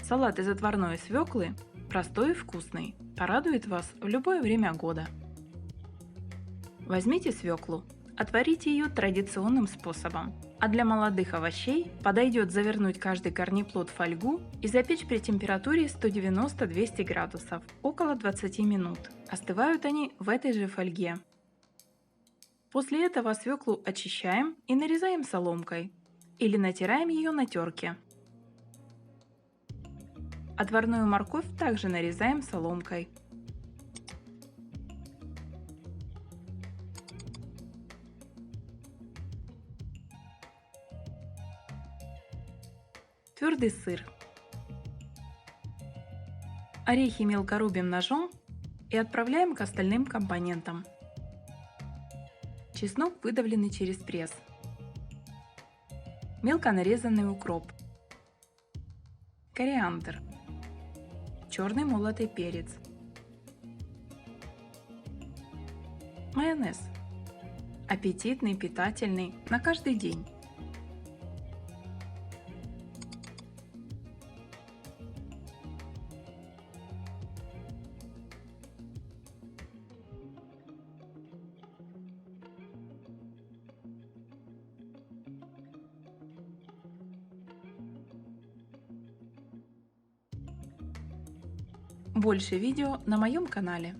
Салат из отварной свеклы простой и вкусный, порадует вас в любое время года. Возьмите свеклу, отварите ее традиционным способом, а для молодых овощей подойдет завернуть каждый корнеплод в фольгу и запечь при температуре 190-200 градусов около 20 минут. Остывают они в этой же фольге. После этого свеклу очищаем и нарезаем соломкой или натираем ее на терке. Отварную морковь также нарезаем соломкой. Твердый сыр. Орехи мелко рубим ножом и отправляем к остальным компонентам. Чеснок, выдавленный через пресс. Мелко нарезанный укроп. Кориандр. Черный молотый перец. Майонез. Аппетитный, питательный, на каждый день. Больше видео на моем канале.